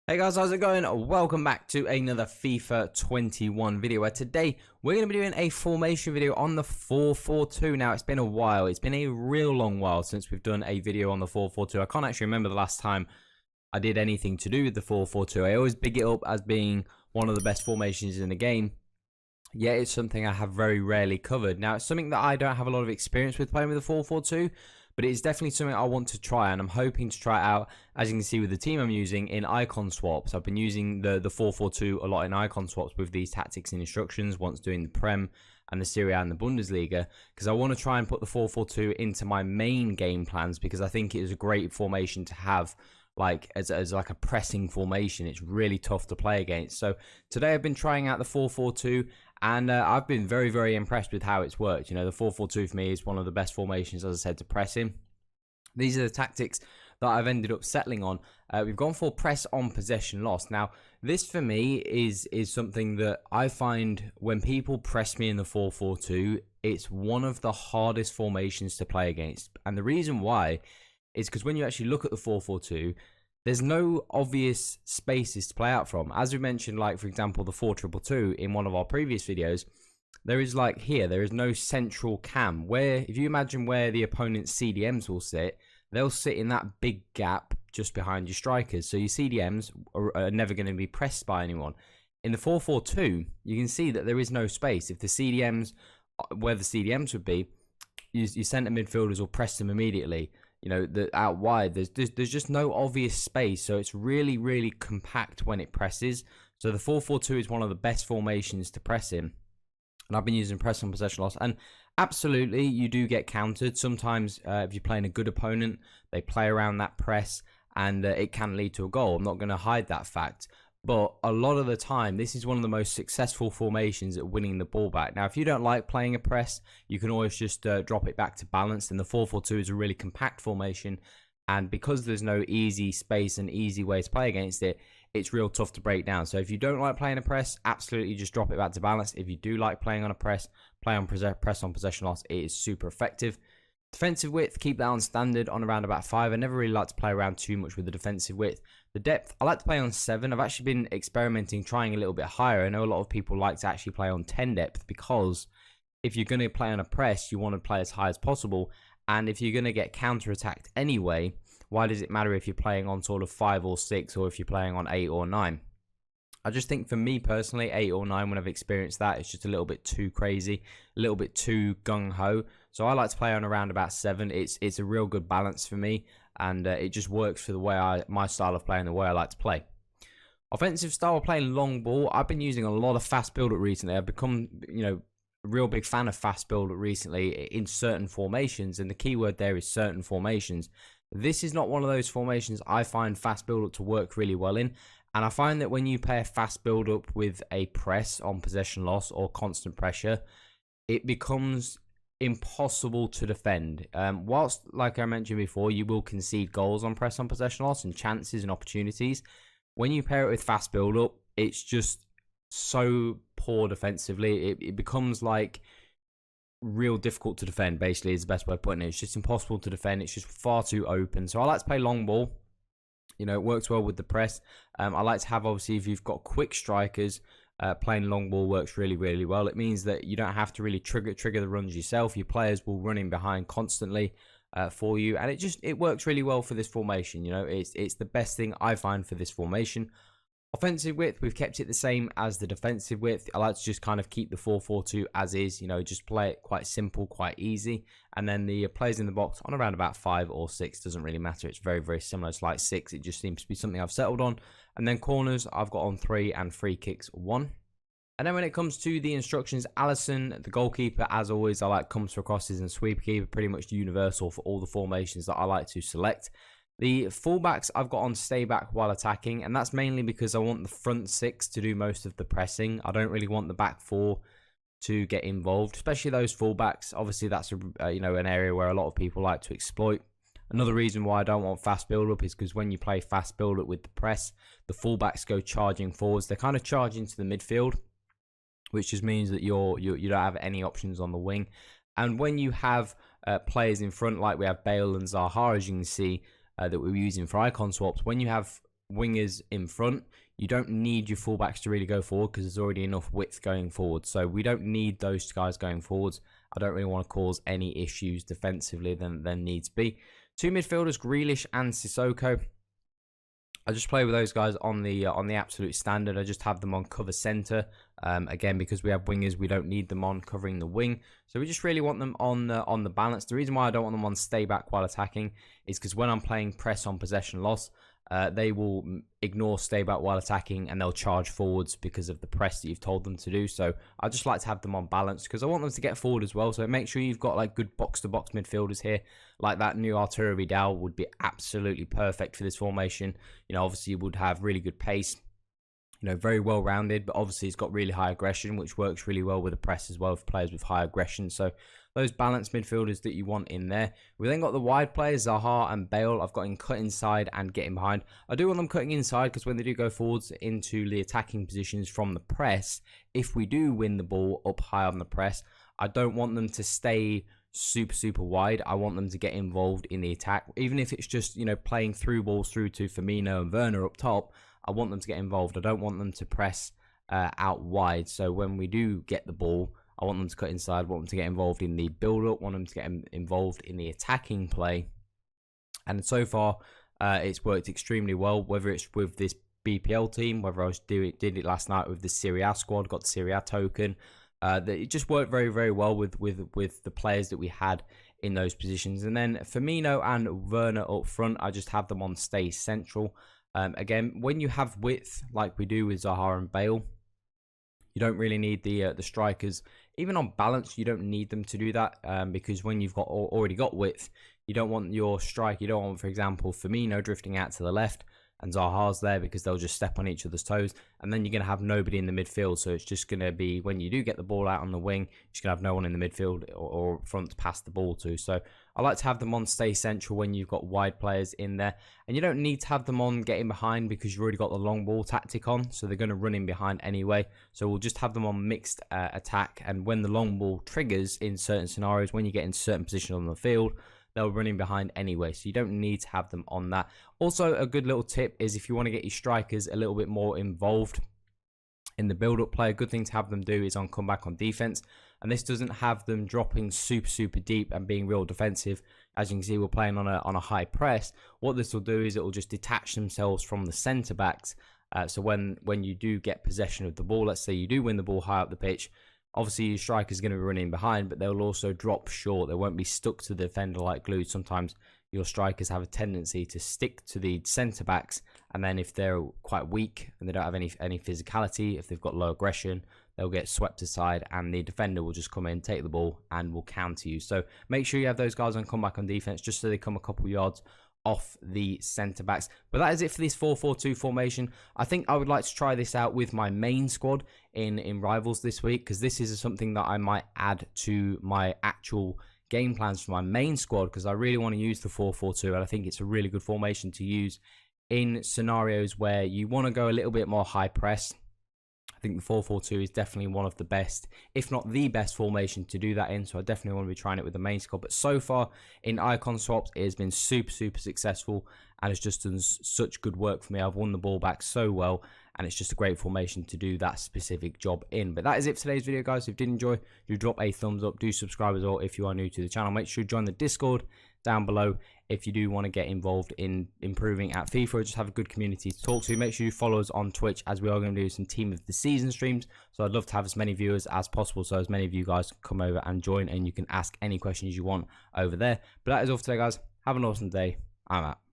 Hey guys, how's it going? Welcome back to another FIFA 21 video where today we're going to be doing a formation video on the 4-4-2. Now, it's been a while. It's been a real long while since we've done a video on the 4-4-2. I can't actually remember the last time I did anything to do with the 4-4-2. I always big it up as being one of the best formations in the game. Yet it's something I have very rarely covered. Now, it's something that I don't have a lot of experience with playing with the 4-4-2. But it's definitely something I want to try, and I'm hoping to try it out, as you can see with the team I'm using, in icon swaps. I've been using the 4-4-2 a lot in icon swaps with these tactics and instructions, once doing the Prem and the Serie A and the Bundesliga, because I want to try and put the 4-4-2 into my main game plans, because I think it is a great formation to have, like as like a pressing formation. It's really tough to play against. So today I've been trying out the 4-4-2, and I've been very, very impressed with how it's worked. You know, the 4-4-2 for me is one of the best formations, as I said, to press in. These are the tactics that I've ended up settling on. We've gone for press on possession loss. Now, this for me is something that I find when people press me in the 4-4-2, it's one of the hardest formations to play against. And the reason why is because when you actually look at the 4-4-2, there's no obvious spaces to play out from. As we mentioned, like, for example, the 4-2-2 in one of our previous videos, there is, like, here, there is no central cam. Where, if you imagine where the opponent's CDMs will sit, they'll sit in that big gap just behind your strikers. So your CDMs are never going to be pressed by anyone. In the 4-4-2, you can see that there is no space. If the CDMs, where the CDMs would be, your centre midfielders will press them immediately. You know, out wide, there's just no obvious space, so it's really, really compact when it presses. So the 4-4-2 is one of the best formations to press in, and I've been using press on possession loss. And absolutely, you do get countered sometimes. If you're playing a good opponent, they play around that press, and it can lead to a goal. I'm not going to hide that fact. But a lot of the time, this is one of the most successful formations at winning the ball back. Now, if you don't like playing a press, you can always just drop it back to balance. And the 4-4-2 is a really compact formation. And because there's no easy space and easy way to play against it, it's real tough to break down. So if you don't like playing a press, absolutely just drop it back to balance. If you do like playing on a press, play on press on possession loss. It is super effective. Defensive width, keep that on standard on around about 5. I never really like to play around too much with the defensive width. The depth, I like to play on 7. I've actually been experimenting, trying a little bit higher. I know a lot of people like to actually play on 10 depth, because if you're going to play on a press, you want to play as high as possible. And if you're going to get counter-attacked anyway, why does it matter if you're playing on sort of 5 or 6 or if you're playing on 8 or 9? I just think for me personally, 8 or 9, when I've experienced that, it's just a little bit too crazy, a little bit too gung-ho. So I like to play on around about 7. It's a real good balance for me, and it just works for the way my style of playing, the way I like to play. Offensive style, playing long ball. I've been using a lot of fast build-up recently. I've become, you know, a real big fan of fast build-up recently in certain formations, and the key word there is certain formations. This is not one of those formations I find fast build-up to work really well in. And I find that when you pair fast build-up with a press on possession loss or constant pressure, it becomes impossible to defend. Whilst, like I mentioned before, you will concede goals on press on possession loss and chances and opportunities, when you pair it with fast build-up, it's just so poor defensively. It becomes like real difficult to defend, basically, is the best way of putting it. It's just impossible to defend. It's just far too open. So I like to play long ball. You know, it works well with the press. I like to have, obviously, if you've got quick strikers, playing long ball works really, really well. It means that you don't have to really trigger the runs yourself. Your players will run in behind constantly for you, and it works really well for this formation. You know, it's the best thing I find for this formation. Offensive width, we've kept it the same as the defensive width. I like to just kind of keep the 4-4-2 as is, you know, just play it quite simple, quite easy. And then the players in the box on around about 5 or 6, doesn't really matter. It's very, very similar. It's like 6. It just seems to be something I've settled on. And then corners, I've got on 3, and free kicks 1. And then when it comes to the instructions, Allison, the goalkeeper, as always, I like comes for crosses and sweeper keeper, pretty much universal for all the formations that I like to select. The fullbacks I've got on stay back while attacking, and that's mainly because I want the front 6 to do most of the pressing. I don't really want the back 4 to get involved, especially those fullbacks. Obviously, that's you know, an area where a lot of people like to exploit. Another reason why I don't want fast build-up is because when you play fast build-up with the press, the fullbacks go charging forwards. They're kind of charging to the midfield, which just means that you don't have any options on the wing. And when you have players in front, like we have Bale and Zaha, as you can see, that we're using for icon swaps, when you have wingers in front, you don't need your fullbacks to really go forward because there's already enough width going forward. So we don't need those guys going forwards. I don't really want to cause any issues defensively than needs be. Two midfielders, Grealish and Sissoko. I just play with those guys on the absolute standard. I just have them on cover center. Again, because we have wingers, we don't need them on covering the wing. So we just really want them on the balance. The reason why I don't want them on stay back while attacking is because when I'm playing press on possession loss, they will ignore stay back while attacking and they'll charge forwards because of the press that you've told them to do. So I just like to have them on balance because I want them to get forward as well. So make sure you've got like good box-to-box midfielders here. Like that new Arturo Vidal would be absolutely perfect for this formation. You know, obviously you would have really good pace. You know, very well rounded, but obviously he's got really high aggression, which works really well with the press as well for players with high aggression. So those balanced midfielders that you want in there. We then got the wide players, Zaha and Bale. I've got in cut inside and getting behind. I do want them cutting inside because when they do go forwards into the attacking positions from the press, if we do win the ball up high on the press, I don't want them to stay super wide. I want them to get involved in the attack, even if it's just, you know, playing through balls through to Firmino and Werner up top. I want them to get involved. I don't want them to press out wide. So when we do get the ball, I want them to cut inside. I want them to get involved in the build-up. Want them to get involved in the attacking play. And so far, it's worked extremely well. Whether it's with this BPL team, whether I did it last night with the Serie A squad, got the Serie A token. It just worked very well with the players that we had in those positions. And then Firmino and Werner up front, I just have them on stay central. Again, when you have width like we do with Zaha and Bale, you don't really need the strikers. Even on balance, you don't need them to do that because when you've already got width, you don't want your strike. You don't want, for example, Firmino drifting out to the left and Zaha's there because they'll just step on each other's toes. And then you're going to have nobody in the midfield. So it's just going to be, when you do get the ball out on the wing, you're just going to have no one in the midfield or front to pass the ball to. So I like to have them on stay central when you've got wide players in there. And you don't need to have them on getting behind because you've already got the long ball tactic on. So they're going to run in behind anyway. So we'll just have them on mixed attack. And when the long ball triggers in certain scenarios, when you get in certain positions on the field, they'll run in behind anyway, so you don't need to have them on that. Also, a good little tip is if you want to get your strikers a little bit more involved in the build-up play, a good thing to have them do is on comeback on defense. And this doesn't have them dropping super deep and being real defensive. As you can see, we're playing on a high press. What this will do is it will just detach themselves from the centre backs. So when you do get possession of the ball, let's say you do win the ball high up the pitch, obviously your striker's going to be running behind, but they'll also drop short. They won't be stuck to the defender like glued. Sometimes your strikers have a tendency to stick to the centre backs, and then if they're quite weak and they don't have any physicality, if they've got low aggression, they'll get swept aside and the defender will just come in, take the ball and will counter you. So make sure you have those guys on comeback on defense just so they come a couple yards off the centre backs. But that is it for this 4-4-2 formation. I think I would like to try this out with my main squad in Rivals this week, because this is something that I might add to my actual game plans for my main squad, because I really want to use the 4-4-2 and I think it's a really good formation to use in scenarios where you want to go a little bit more high press. I think the 4-4-2 is definitely one of the best, if not the best formation to do that in. So I definitely want to be trying it with the main squad. But so far in icon swaps, it has been super successful and it's just done such good work for me. I've won the ball back so well and it's just a great formation to do that specific job in. But that is it for today's video, guys. If you did enjoy, do drop a thumbs up, do subscribe as well if you are new to the channel. Make sure you join the Discord down below if you do want to get involved in improving at FIFA or just have a good community to talk to. Make sure you follow us on Twitch, as we are going to do some Team of the Season streams. So I'd love to have as many viewers as possible, so as many of you guys can come over and join and you can ask any questions you want over there. But that is all for today, guys. Have an awesome day. I'm out.